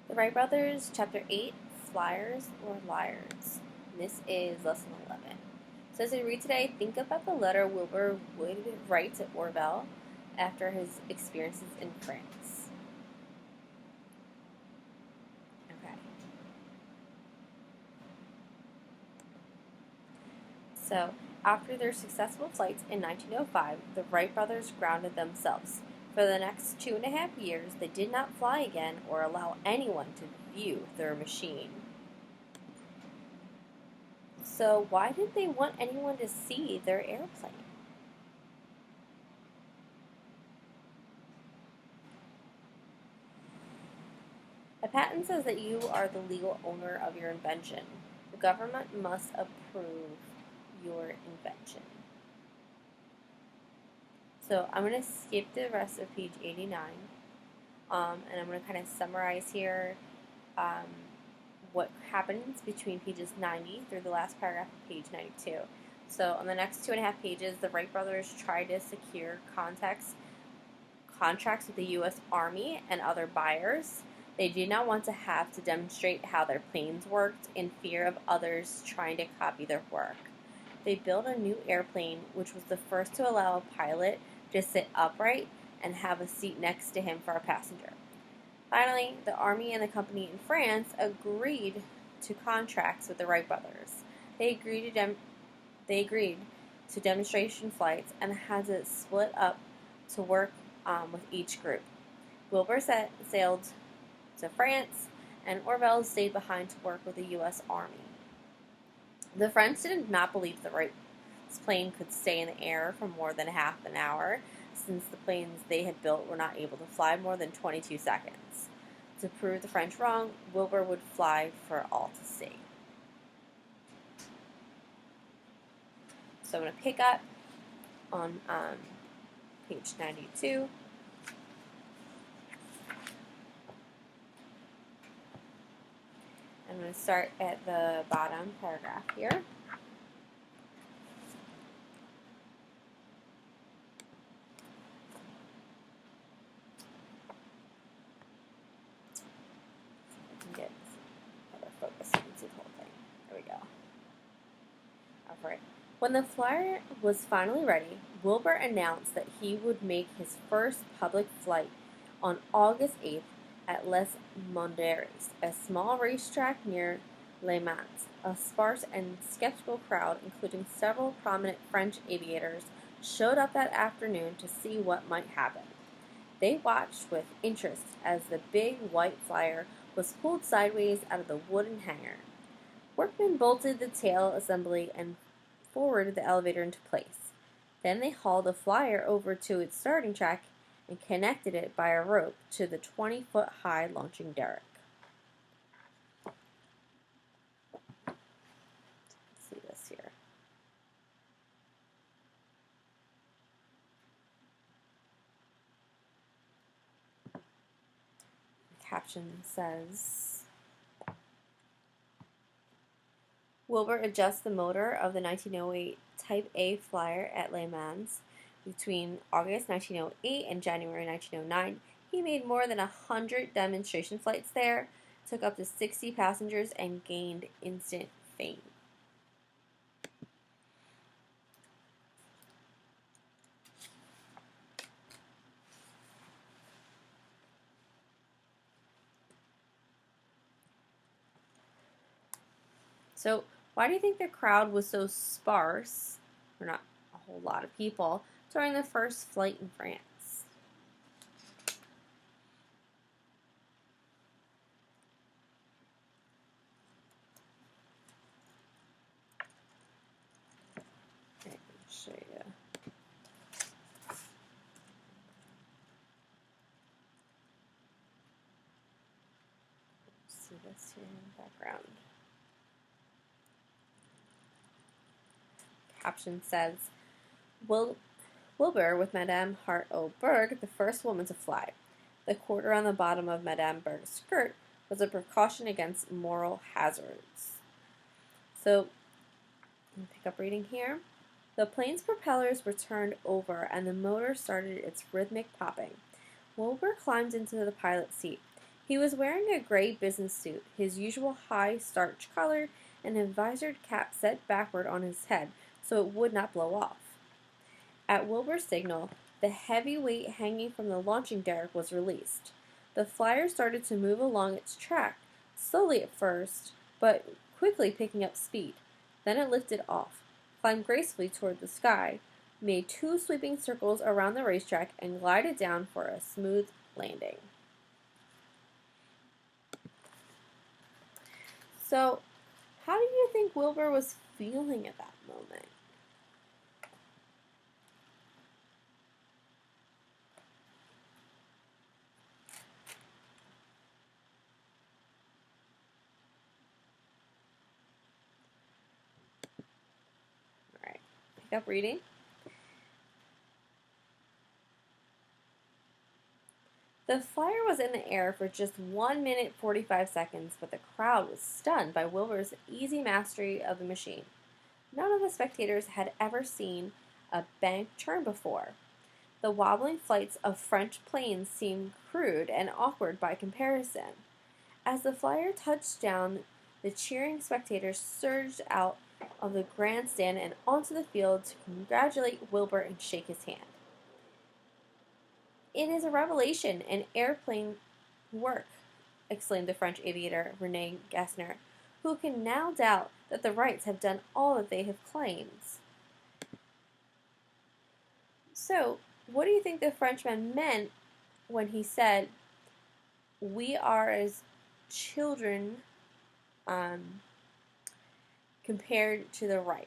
The Wright Brothers, Chapter 8, Flyers or Liars. And this is Lesson 11. So as we read today, think about the letter Wilbur would write to Orville after his experiences in France. Okay. So, after their successful flights in 1905, the Wright brothers grounded themselves. For the next 2.5 years, they did not fly again or allow anyone to view their machine. So, why did they want anyone to see their airplane? A patent says that you are the legal owner of your invention. The government must approve your invention. So I'm going to skip the rest of page 89, and I'm going to kind of summarize here um, what happens between pages 90 through the last paragraph of page 92. So on the next 2.5 pages, the Wright brothers tried to secure contracts with the U.S. Army and other buyers. They did not want to have to demonstrate how their planes worked in fear of others trying to copy their work. They built a new airplane, which was the first to allow a pilot to sit upright and have a seat next to him for a passenger. Finally, the Army and the company in France agreed to contracts with the Wright brothers. They agreed to demonstration flights and had to split up to work with each group. Wilbur sailed to France, and Orville stayed behind to work with the U.S. Army. The French did not believe the Wright's plane could stay in the air for more than half an hour, since the planes they had built were not able to fly more than 22 seconds. To prove the French wrong, Wilbur would fly for all to see. So I'm going to pick up on page 92. I'm going to start at the bottom paragraph here. I can get better focus so you can see the whole thing. There we go. Alright. When the flyer was finally ready, Wilbur announced that he would make his first public flight on August 8th at Les Monderies, a small racetrack near Le Mans. A sparse and skeptical crowd, including several prominent French aviators, showed up that afternoon to see what might happen. They watched with interest as the big white flyer was pulled sideways out of the wooden hangar. Workmen bolted the tail assembly and forwarded the elevator into place. Then they hauled the flyer over to its starting track and connected it by a rope to the 20-foot-high launching derrick. Let's see this here. The caption says, Wilbur adjusts the motor of the 1908 Type A flyer at Le Mans. Between August 1908 and January 1909, he made more than 100 demonstration flights there, took up to 60 passengers, and gained instant fame. So, why do you think the crowd was so sparse, or not a whole lot of people, during the first flight in France? Okay, I'll show you. See this here in the background. Caption says, Wilbur with Madame Hart-O'Berg, the first woman to fly. The cord around the bottom of Madame Berg's skirt was a precaution against moral hazards. So, let me pick up reading here. The plane's propellers were turned over and the motor started its rhythmic popping. Wilbur climbed into the pilot's seat. He was wearing a gray business suit, his usual high starch collar, and a visored cap set backward on his head so it would not blow off. At Wilbur's signal, the heavy weight hanging from the launching derrick was released. The flyer started to move along its track, slowly at first, but quickly picking up speed. Then it lifted off, climbed gracefully toward the sky, made 2 sweeping circles around the racetrack, and glided down for a smooth landing. So, how do you think Wilbur was feeling at that moment? All right, pick up reading. The flyer was in the air for just 1 minute 45 seconds, but the crowd was stunned by Wilbur's easy mastery of the machine. None of the spectators had ever seen a bank turn before. The wobbling flights of French planes seemed crude and awkward by comparison. As the flyer touched down, the cheering spectators surged out of the grandstand and onto the field to congratulate Wilbur and shake his hand. "It is a revelation in airplane work," exclaimed the French aviator Rene Gassner. "Who can now doubt that the Wrights have done all that they have claimed?" So, what do you think the Frenchman meant when he said, "We are as children compared to the Wrights"?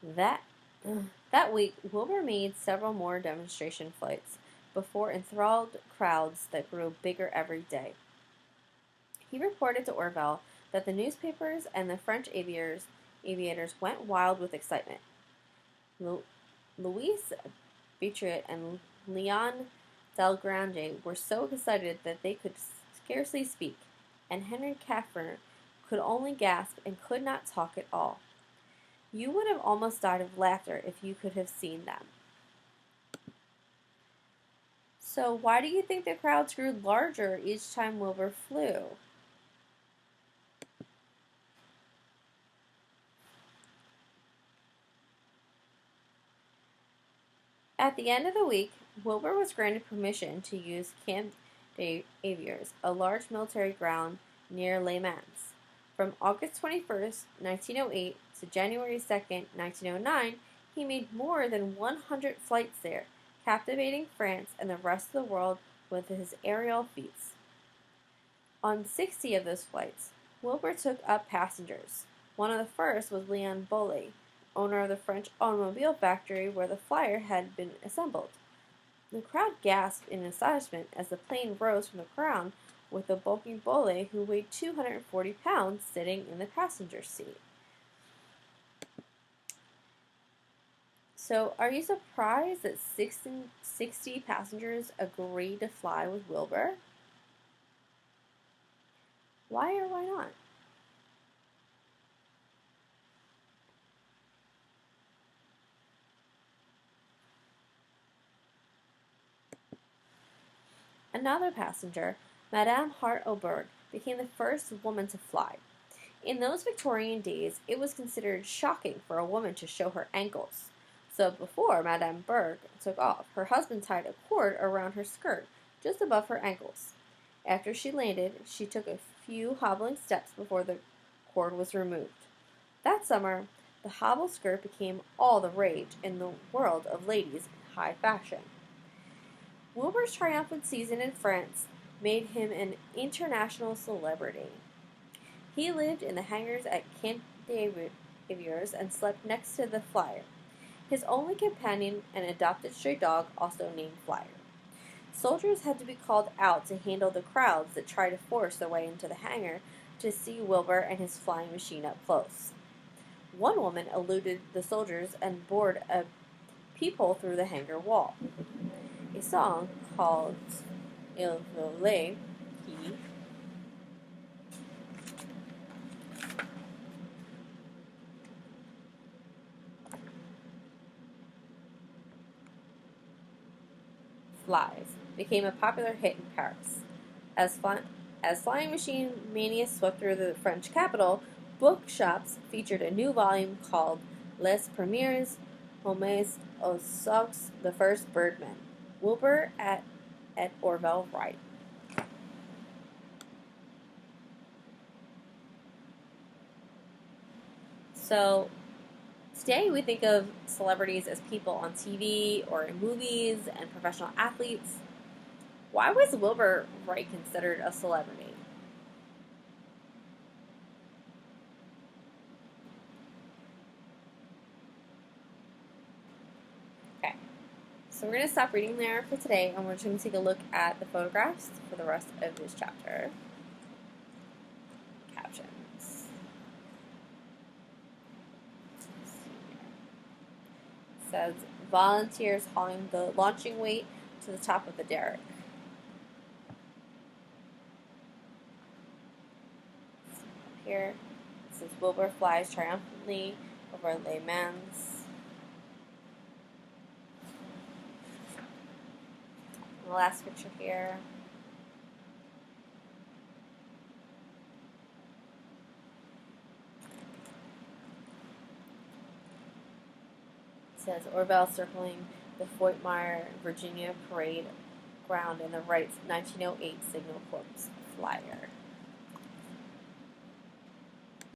That that week, Wilbur made several more demonstration flights before enthralled crowds that grew bigger every day. He reported to Orville that the newspapers and the French aviators went wild with excitement. Louis Beatriot and Leon Delgrande were so excited that they could scarcely speak, and Henry Caffner could only gasp and could not talk at all. You would have almost died of laughter if you could have seen them. So why do you think the crowds grew larger each time Wilbur flew? At the end of the week, Wilbur was granted permission to use Camp des Aviers, a large military ground near Les Mans. From August 21st, 1908 to January 2nd, 1909, he made more than 100 flights there, captivating France and the rest of the world with his aerial feats. On 60 of those flights, Wilbur took up passengers. One of the first was Leon Bolle, owner of the French automobile factory where the flyer had been assembled. The crowd gasped in astonishment as the plane rose from the ground with the bulky Bolle, who weighed 240 pounds, sitting in the passenger seat. So, are you surprised that 60 passengers agreed to fly with Wilbur? Why or why not? Another passenger, Madame Hart-Oberg, became the first woman to fly. In those Victorian days, it was considered shocking for a woman to show her ankles. So before Madame Berg took off, her husband tied a cord around her skirt, just above her ankles. After she landed, she took a few hobbling steps before the cord was removed. That summer, the hobble skirt became all the rage in the world of ladies in high fashion. Wilbur's triumphant season in France made him an international celebrity. He lived in the hangars at Camp d'Aviers and slept next to the Flyer, his only companion, an adopted stray dog also named Flyer. Soldiers had to be called out to handle the crowds that tried to force their way into the hangar to see Wilbur and his flying machine up close. One woman eluded the soldiers and bored a peephole through the hangar wall. A song called Il Vole Qui Flies became a popular hit in Paris. As flying machine mania swept through the French capital, bookshops featured a new volume called Les Premiers Hommes aux Socs, the First Birdmen, Wilbur at Orville Wright. So, today we think of celebrities as people on TV or in movies and professional athletes. Why was Wilbur Wright considered a celebrity? Okay, so we're going to stop reading there for today, and we're just going to take a look at the photographs for the rest of this chapter. Captions. It says, volunteers hauling the launching weight to the top of the derrick. Here, it says Wilbur flies triumphantly over Les Mans. And the last picture here. It says Orville circling the Fort Myer, Virginia parade ground in the Wright's 1908 Signal Corps flyer.